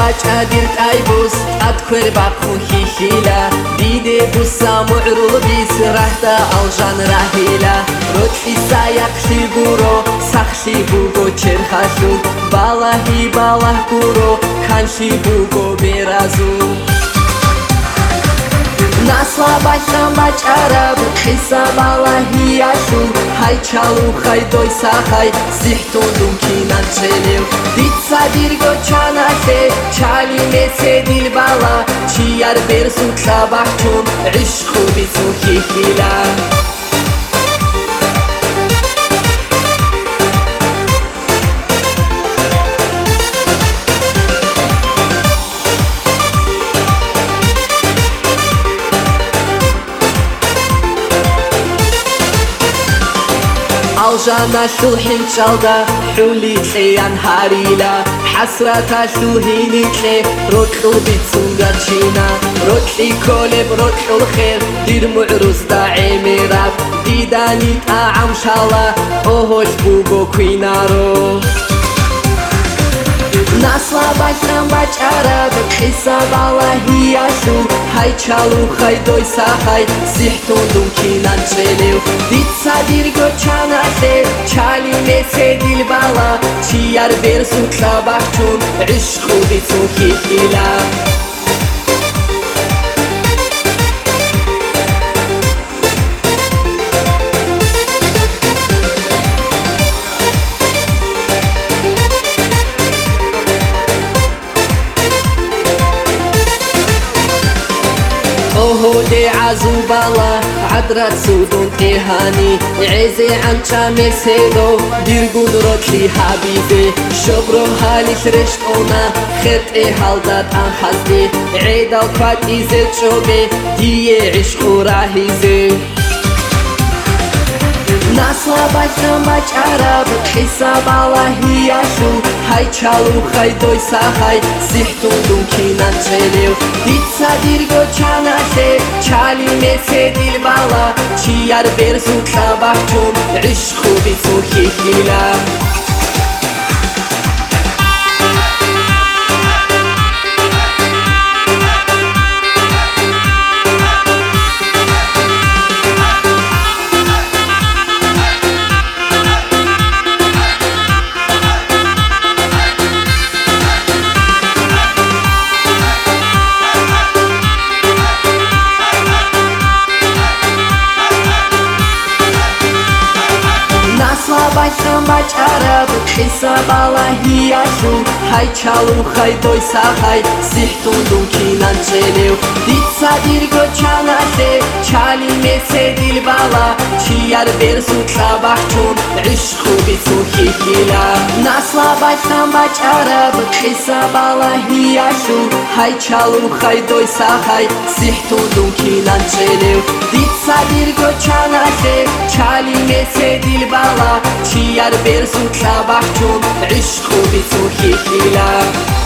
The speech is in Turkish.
baca dirtaybus adkwer bakhu hihila dide busa mu'rul bis rahta aljan rahila rotfi sayak shiburo sakhshi bugo cherkhashu balahi balah kuro khanshi bugo berazu Nasla baştan bacara Bıkisa balahi yaşu Hay çalu hay doysa hay Zihtundum kinan çelev Ditsa bir goçana se Çalime sedil bala Çiyar bersu sabahçun İşku bisu hihila Aljana shulhin chalda Huli tleyan harila Hasrata shuhini tle Rotlu bitsunga china Rotli koleb rotlu khair Dir mu'ruz da'i mirab Didani ta'am shala Ohosh bugo kwinaro Nasla baştan bacara Bıkisa balahi yaşu Hay çalu hay doysa hay Zihtundum kinan çelev Ditsa bir goçana se Çalime sedil bala Çiyar bersu sabahçun İşku bitsu hihila هودي عزوبالا عدرات سودون تهاني عزي عن شامي سيدو ديرقون روتلي حبيبي شبرو هالي شرشتونا خيرت هالدات عن حزدي عيدا وفات إيزت شوبي دي عشقو راهيزي Nasla baştan bacara Bıkisa balahi yaşu Hay çalu hay doysa hay Zihtundum kinan çelev Ditsa bir goçana se Çalime sedil bala Çiyar bersu sabahçun İşku bisu hihila Baştan bacara Bıkisa balahi yaşu Hay çalu hay doysa hay Zihtundum kinan çelev Ditsa bir goçana se Çalime sedil bala Çiyar bersu sabahçun İşku bisu hihila Nasla baştan bacara Bıkisa balahi yaşu Hay çalu hay doysa hay Zihtundum kinan çelev Ditsa bir goçana se Çalime sedil bala Çiyar bersu sabahçun İşku bisu hihila